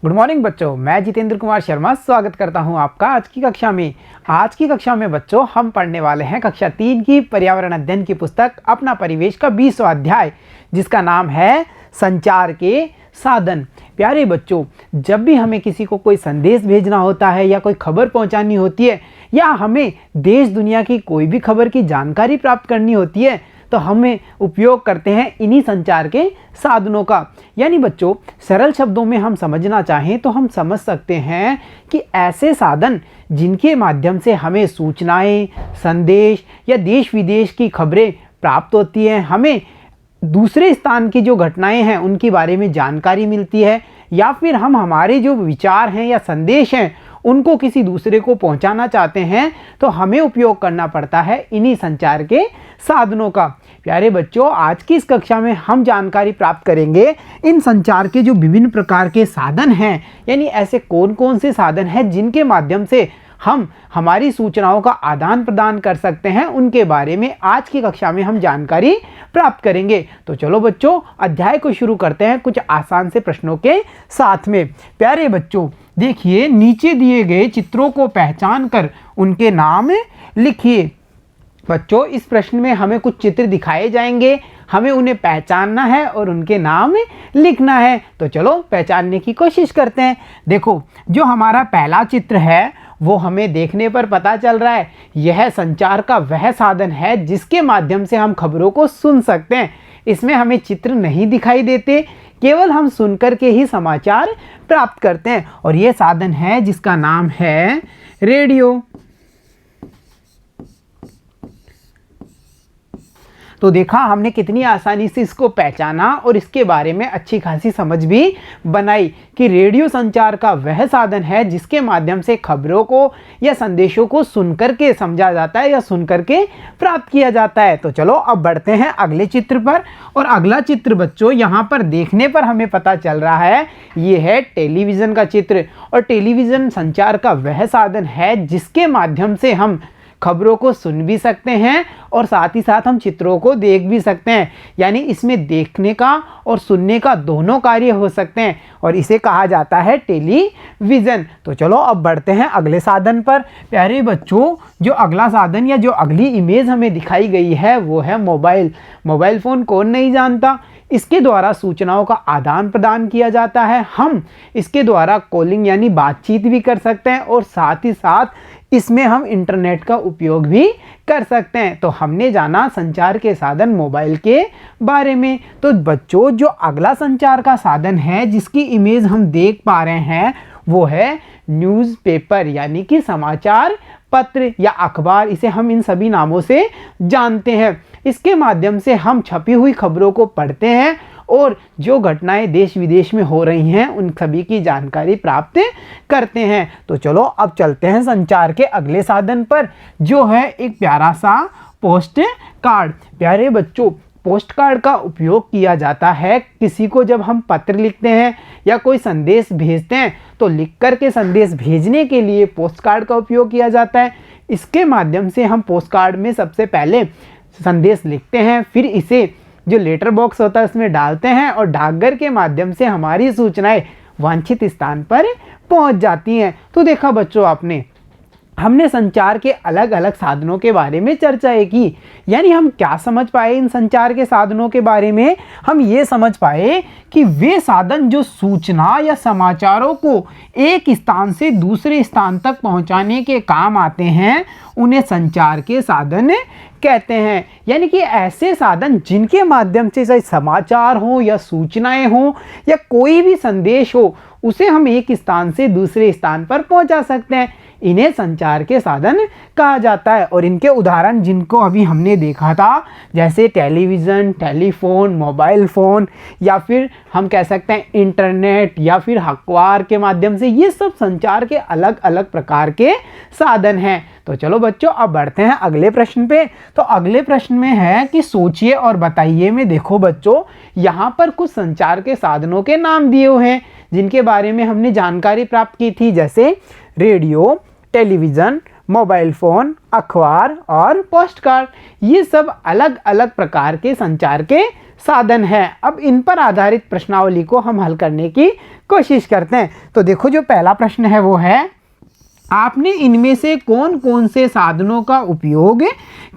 Good morning बच्चों, मैं जितेंद्र कुमार शर्मा स्वागत करता हूं आपका आज की कक्षा में। आज की कक्षा में बच्चों हम पढ़ने वाले हैं कक्षा 3 की पर्यावरण अध्ययन की पुस्तक अपना परिवेश का 20वां अध्याय, जिसका नाम है संचार के साधन। प्यारे बच्चों, जब भी हमें किसी को कोई संदेश भेजना होता है या कोई खबर पहुंचानी होती है या हमें देश दुनिया की कोई भी खबर की जानकारी प्राप्त करनी होती है तो हमें उपयोग करते हैं इन्हीं संचार के साधनों का। यानी बच्चों, सरल शब्दों में हम समझना चाहें तो हम समझ सकते हैं कि ऐसे साधन जिनके माध्यम से हमें सूचनाएं, संदेश या देश विदेश की खबरें प्राप्त होती हैं, हमें दूसरे स्थान की जो घटनाएं हैं उनके बारे में जानकारी मिलती है, या फिर हम हमारे जो विचार हैं या संदेश हैं उनको किसी दूसरे को पहुंचाना चाहते हैं तो हमें उपयोग करना पड़ता है इन्हीं संचार के साधनों का। प्यारे बच्चों, आज की इस कक्षा में हम जानकारी प्राप्त करेंगे इन संचार के जो विभिन्न प्रकार के साधन हैं, यानी ऐसे कौन कौन से साधन हैं जिनके माध्यम से हम हमारी सूचनाओं का आदान प्रदान कर सकते हैं, उनके बारे में आज की कक्षा में हम जानकारी प्राप्त करेंगे। तो चलो बच्चों, अध्याय को शुरू करते हैं कुछ आसान से प्रश्नों के साथ में। प्यारे बच्चों, देखिए नीचे दिए गए चित्रों को पहचान कर उनके नाम लिखिए। बच्चों, इस प्रश्न में हमें कुछ चित्र दिखाए जाएंगे, हमें उन्हें पहचानना है और उनके नाम लिखना है। तो चलो पहचानने की कोशिश करते हैं। देखो, जो हमारा पहला चित्र है वो हमें देखने पर पता चल रहा है यह संचार का वह साधन है जिसके माध्यम से हम खबरों को सुन सकते हैं। इसमें हमें चित्र नहीं दिखाई देते, केवल हम सुनकर के ही समाचार प्राप्त करते हैं, और यह साधन है जिसका नाम है रेडियो। तो देखा हमने कितनी आसानी से इसको पहचाना और इसके बारे में अच्छी खासी समझ भी बनाई कि रेडियो संचार का वह साधन है जिसके माध्यम से खबरों को या संदेशों को सुनकर के समझा जाता है या सुनकर के प्राप्त किया जाता है। तो चलो अब बढ़ते हैं अगले चित्र पर। और अगला चित्र बच्चों यहाँ पर देखने पर हमें पता चल रहा है ये है टेलीविज़न का चित्र। और टेलीविज़न संचार का वह साधन है जिसके माध्यम से हम खबरों को सुन भी सकते हैं और साथ ही साथ हम चित्रों को देख भी सकते हैं। यानी इसमें देखने का और सुनने का दोनों कार्य हो सकते हैं और इसे कहा जाता है टेलीविज़न। तो चलो अब बढ़ते हैं अगले साधन पर। प्यारे बच्चों, जो अगला साधन या जो अगली इमेज हमें दिखाई गई है वो है मोबाइल। मोबाइल फ़ोन कौन नहीं जानता। इसके द्वारा सूचनाओं का आदान प्रदान किया जाता है। हम इसके द्वारा कॉलिंग यानी बातचीत भी कर सकते हैं और साथ ही साथ इसमें हम इंटरनेट का उपयोग भी कर सकते हैं। तो हमने जाना संचार के साधन मोबाइल के बारे में। तो बच्चों, जो अगला संचार का साधन है जिसकी इमेज हम देख पा रहे हैं वो है न्यूज़पेपर, यानी कि समाचार पत्र या अखबार, इसे हम इन सभी नामों से जानते हैं। इसके माध्यम से हम छपी हुई खबरों को पढ़ते हैं और जो घटनाएं देश विदेश में हो रही हैं उन सभी की जानकारी प्राप्त करते हैं। तो चलो अब चलते हैं संचार के अगले साधन पर, जो है एक प्यारा सा पोस्ट कार्ड। प्यारे बच्चों, पोस्ट कार्ड का उपयोग किया जाता है किसी को जब हम पत्र लिखते हैं या कोई संदेश भेजते हैं तो लिख कर के संदेश भेजने के लिए पोस्ट कार्ड का उपयोग किया जाता है। इसके माध्यम से हम पोस्ट कार्ड में सबसे पहले संदेश लिखते हैं, फिर इसे जो लेटर बॉक्स होता है उसमें डालते हैं और डाकघर के माध्यम से हमारी सूचनाएं वांछित स्थान पर पहुंच जाती हैं। तो देखा बच्चों, हमने संचार के अलग अलग साधनों के बारे में चर्चा की। यानी हम क्या समझ पाए इन संचार के साधनों के बारे में? हम ये समझ पाए कि वे साधन जो सूचना या समाचारों को एक स्थान से दूसरे स्थान तक पहुंचाने के काम आते हैं उन्हें संचार के साधन कहते हैं। यानी कि ऐसे साधन जिनके माध्यम से चाहे समाचार हो या सूचनाएं हो या कोई भी संदेश हो उसे हम एक स्थान से दूसरे स्थान पर पहुंचा सकते हैं, इन्हें संचार के साधन कहा जाता है। और इनके उदाहरण जिनको अभी हमने देखा था, जैसे टेलीविज़न, टेलीफोन, मोबाइल फ़ोन, या फिर हम कह सकते हैं इंटरनेट, या फिर अखबार के माध्यम से, ये सब संचार के अलग अलग प्रकार के साधन हैं। तो चलो बच्चों अब बढ़ते हैं अगले प्रश्न पे। तो अगले प्रश्न में है कि सोचिए और बताइए में देखो बच्चों, यहाँ पर कुछ संचार के साधनों के नाम दिए हुए हैं जिनके बारे में हमने जानकारी प्राप्त की थी, जैसे रेडियो, टेलीविज़न, मोबाइल फ़ोन, अखबार और पोस्ट कार्ड। ये सब अलग अलग प्रकार के संचार के साधन है। अब इन पर आधारित प्रश्नावली को हम हल करने की कोशिश करते हैं। तो देखो जो पहला प्रश्न है वो है, आपने इनमें से कौन कौन से साधनों का उपयोग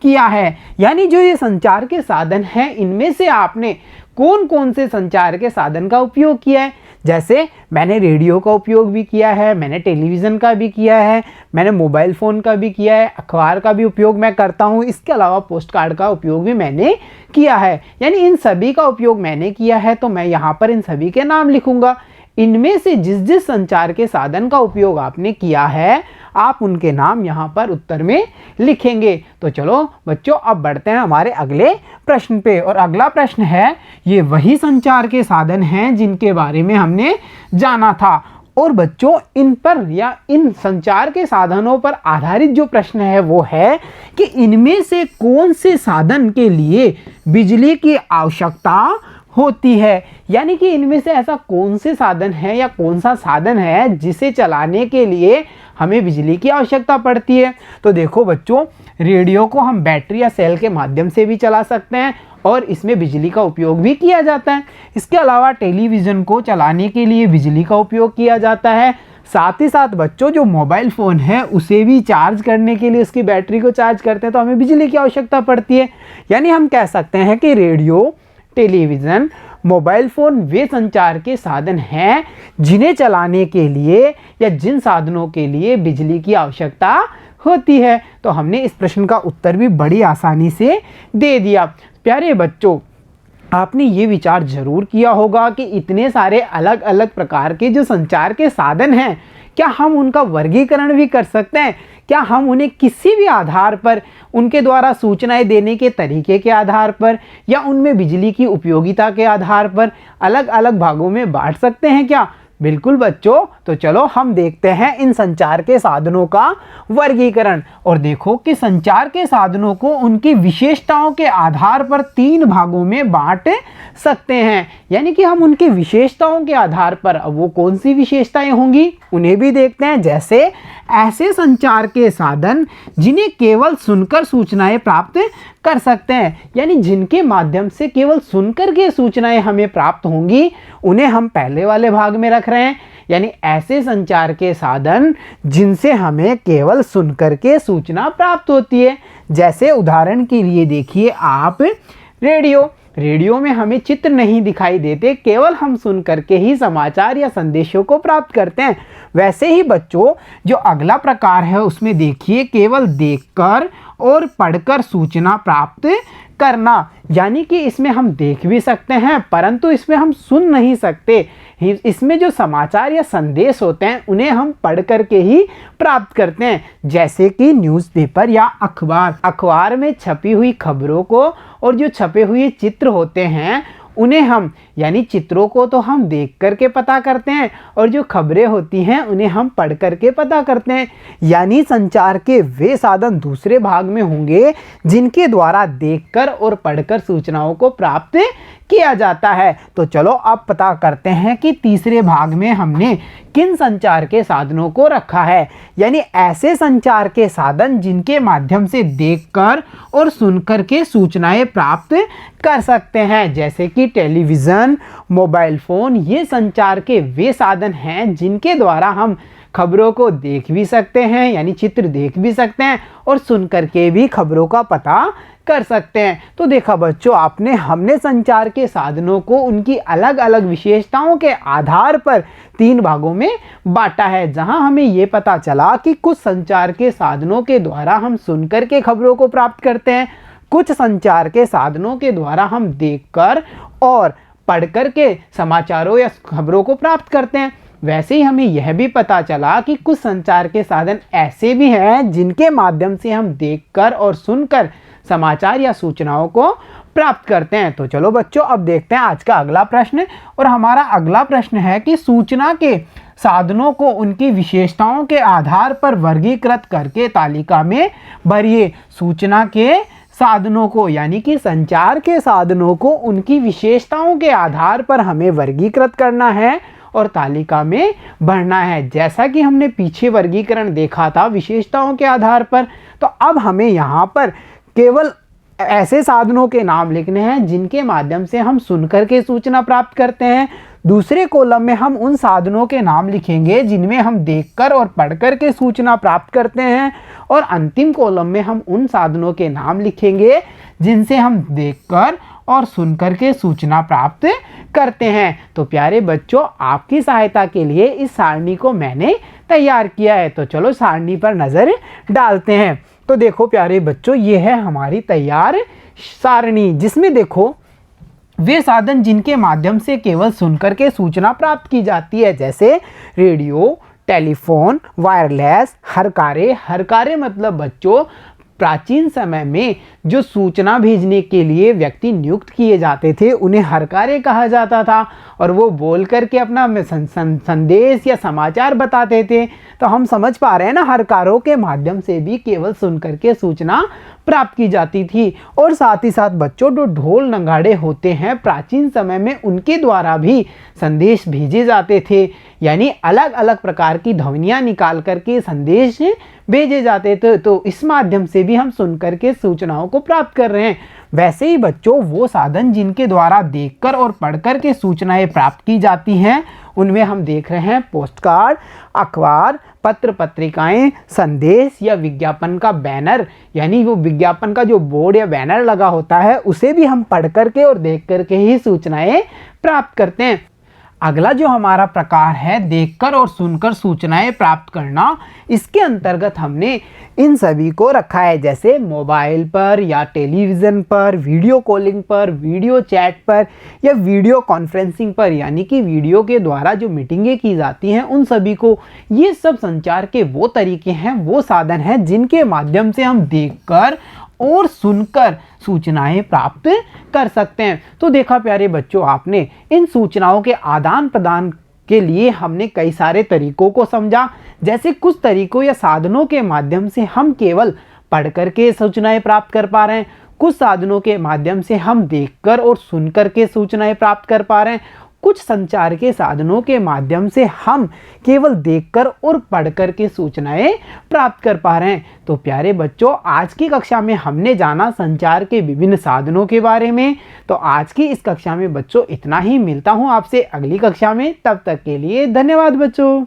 किया है। यानी जो ये संचार के साधन हैं इनमें से आपने कौन कौन से संचार के साधन का उपयोग किया है। जैसे मैंने रेडियो का उपयोग भी किया है, मैंने टेलीविज़न का भी किया है, मैंने मोबाइल फ़ोन का भी किया है, अखबार का भी उपयोग मैं करता हूँ, इसके अलावा पोस्ट कार्ड का उपयोग भी मैंने किया है। यानी इन सभी का उपयोग मैंने किया है, तो मैं यहाँ पर इन सभी के नाम लिखूँगा। इनमें से जिस जिस संचार के साधन का उपयोग आपने किया है आप उनके नाम यहाँ पर उत्तर में लिखेंगे। तो चलो बच्चों अब बढ़ते हैं हमारे अगले प्रश्न पे। और अगला प्रश्न है, ये वही संचार के साधन हैं जिनके बारे में हमने जाना था। और बच्चों इन पर या इन संचार के साधनों पर आधारित जो प्रश्न है वो है कि इनमें से कौन से साधन के लिए बिजली की आवश्यकता होती है। यानी कि इनमें से ऐसा कौन से साधन है या कौन सा साधन है जिसे चलाने के लिए हमें बिजली की आवश्यकता पड़ती है। तो देखो बच्चों, रेडियो को हम बैटरी या सेल के माध्यम से भी चला सकते हैं और इसमें बिजली का उपयोग भी किया जाता है। इसके अलावा टेलीविज़न को चलाने के लिए बिजली का उपयोग किया जाता है। साथ ही साथ बच्चों जो मोबाइल फ़ोन है उसे भी चार्ज करने के लिए उसकी बैटरी को चार्ज करते हैं तो हमें बिजली की आवश्यकता पड़ती है। यानी हम कह सकते हैं कि रेडियो, टेलीविज़न, मोबाइल फ़ोन वे संचार के साधन हैं जिन्हें चलाने के लिए या जिन साधनों के लिए बिजली की आवश्यकता होती है। तो हमने इस प्रश्न का उत्तर भी बड़ी आसानी से दे दिया। प्यारे बच्चों, आपने ये विचार जरूर किया होगा कि इतने सारे अलग अलग प्रकार के जो संचार के साधन हैं, क्या हम उनका वर्गीकरण भी कर सकते हैं? क्या हम उन्हें किसी भी आधार पर, उनके द्वारा सूचनाएं देने के तरीके के आधार पर या उनमें बिजली की उपयोगिता के आधार पर अलग अलग भागों में बांट सकते हैं क्या? बिल्कुल बच्चों, तो चलो हम देखते हैं इन संचार के साधनों का वर्गीकरण। और देखो कि संचार के साधनों को उनकी विशेषताओं के आधार पर 3 भागों में बांट सकते हैं। यानी कि हम उनकी विशेषताओं के आधार पर, अब वो कौन सी विशेषताएं होंगी उन्हें भी देखते हैं। जैसे ऐसे संचार के साधन जिन्हें केवल सुनकर सूचनाएं प्राप्त कर सकते हैं, यानी जिनके माध्यम से केवल सुनकर के सूचनाएं हमें प्राप्त होंगी, उन्हें हम पहले वाले भाग में रख रहे हैं। यानी ऐसे संचार के साधन जिनसे हमें केवल सुनकर के सूचना प्राप्त होती है। जैसे उदाहरण के लिए देखिए आप रेडियो में हमें चित्र नहीं दिखाई देते, केवल हम सुन करके ही समाचार या संदेशों को प्राप्त करते हैं। वैसे ही बच्चों जो अगला प्रकार है उसमें देखिए केवल देखकर और पढ़कर सूचना प्राप्त करना। यानी कि इसमें हम देख भी सकते हैं परंतु इसमें हम सुन नहीं सकते। इसमें जो समाचार या संदेश होते हैं उन्हें हम पढ़ करके ही प्राप्त करते हैं। जैसे कि न्यूज़पेपर या अखबार में छपी हुई खबरों को और जो छपे हुए चित्र होते हैं उन्हें हम, यानी चित्रों को तो हम देख करके पता करते हैं और जो खबरें होती हैं उन्हें हम पढ़ करके पता करते हैं। यानी संचार के वे साधन दूसरे भाग में होंगे जिनके द्वारा देखकर और पढ़कर सूचनाओं को प्राप्त किया जाता है। तो चलो अब पता करते हैं कि तीसरे भाग में हमने किन संचार के साधनों को रखा है। यानी ऐसे संचार के साधन जिनके माध्यम से देखकर और सुनकर के सूचनाएं प्राप्त कर सकते हैं। जैसे कि टेलीविज़न, मोबाइल फ़ोन, ये संचार के वे साधन हैं जिनके द्वारा हम खबरों को देख भी सकते हैं, यानी चित्र देख भी सकते हैं और सुन करके भी खबरों का पता कर सकते हैं। तो देखा बच्चों, हमने संचार के साधनों को उनकी अलग अलग विशेषताओं के आधार पर 3 भागों में बांटा है। जहां हमें ये पता चला कि कुछ संचार के साधनों के द्वारा हम सुनकर के खबरों को प्राप्त करते हैं, कुछ संचार के साधनों के द्वारा हम देखकर और पढ़कर के समाचारों या खबरों को प्राप्त करते हैं। वैसे ही हमें यह भी पता चला कि कुछ संचार के साधन ऐसे भी हैं जिनके माध्यम से हम देखकर और सुनकर समाचार या सूचनाओं को प्राप्त करते हैं। तो चलो बच्चों अब देखते हैं आज का अगला प्रश्न। और हमारा अगला प्रश्न है कि सूचना के साधनों को उनकी विशेषताओं के आधार पर वर्गीकृत करके तालिका में भरिए। सूचना के साधनों को, यानी कि संचार के साधनों को उनकी विशेषताओं के आधार पर हमें वर्गीकृत करना है और तालिका में भरना है। जैसा कि हमने पीछे वर्गीकरण देखा था विशेषताओं के आधार पर, तो अब हमें यहाँ पर केवल ऐसे साधनों के नाम लिखने हैं जिनके माध्यम से हम सुनकर के सूचना प्राप्त करते हैं। दूसरे कॉलम में हम उन साधनों के नाम लिखेंगे जिनमें हम देखकर और पढ़कर के सूचना प्राप्त करते हैं। और अंतिम कॉलम में हम उन साधनों के नाम लिखेंगे जिनसे हम देखकर और सुनकर के सूचना प्राप्त करते हैं। तो प्यारे बच्चों, आपकी सहायता के लिए इस सारणी को मैंने तैयार किया है। तो चलो सारणी पर नज़र डालते हैं। तो देखो प्यारे बच्चों, ये है हमारी तैयार सारणी, जिसमें देखो वे साधन जिनके माध्यम से केवल सुनकर के सूचना प्राप्त की जाती है, जैसे रेडियो, टेलीफोन, वायरलेस, हरकारे मतलब बच्चों प्राचीन समय में जो सूचना भेजने के लिए व्यक्ति नियुक्त किए जाते थे उन्हें हरकारे कहा जाता था, और वो बोल करके अपना संदेश या समाचार बताते थे। तो हम समझ पा रहे हैं ना, हरकारों के माध्यम से भी केवल सुन करके सूचना प्राप्त की जाती थी। और साथ ही साथ बच्चों, जो ढोल नगाड़े होते हैं प्राचीन समय में, उनके द्वारा भी संदेश भेजे जाते थे, यानी अलग अलग प्रकार की ध्वनियाँ निकाल करके संदेश भेजे जाते थे। तो इस माध्यम से भी हम सुन करके सूचनाओं को प्राप्त कर रहे हैं। वैसे ही बच्चों, वो साधन जिनके द्वारा देखकर और पढ़कर के सूचनाएं प्राप्त की जाती हैं, उनमें हम देख रहे हैं पोस्ट कार्ड, अखबार, पत्र पत्रिकाएं, संदेश या विज्ञापन का बैनर, यानी वो विज्ञापन का जो बोर्ड या बैनर लगा होता है उसे भी हम पढ़ करके और देख करके ही सूचनाएं प्राप्त करते हैं। अगला जो हमारा प्रकार है देखकर और सुनकर सूचनाएं प्राप्त करना, इसके अंतर्गत हमने इन सभी को रखा है, जैसे मोबाइल पर या टेलीविज़न पर, वीडियो कॉलिंग पर, वीडियो चैट पर या वीडियो कॉन्फ्रेंसिंग पर, यानी कि वीडियो के द्वारा जो मीटिंगें की जाती हैं उन सभी को। ये सब संचार के वो तरीके हैं, वो साधन हैं जिनके माध्यम से हम देखकर और सुनकर सूचनाएं प्राप्त कर सकते हैं। तो देखा प्यारे बच्चों, आपने इन सूचनाओं के आदान प्रदान के लिए हमने कई सारे तरीकों को समझा। जैसे कुछ तरीकों या साधनों के माध्यम से हम केवल पढ़ करके सूचनाएं प्राप्त कर पा रहे हैं, कुछ साधनों के माध्यम से हम देखकर और सुनकर के सूचनाएं प्राप्त कर पा रहे हैं, कुछ संचार के साधनों के माध्यम से हम केवल देखकर और पढ़कर के सूचनाएं प्राप्त कर पा रहे हैं। तो प्यारे बच्चों, आज की कक्षा में हमने जाना संचार के विभिन्न साधनों के बारे में। तो आज की इस कक्षा में बच्चों इतना ही। मिलता हूं आपसे अगली कक्षा में, तब तक के लिए धन्यवाद बच्चों।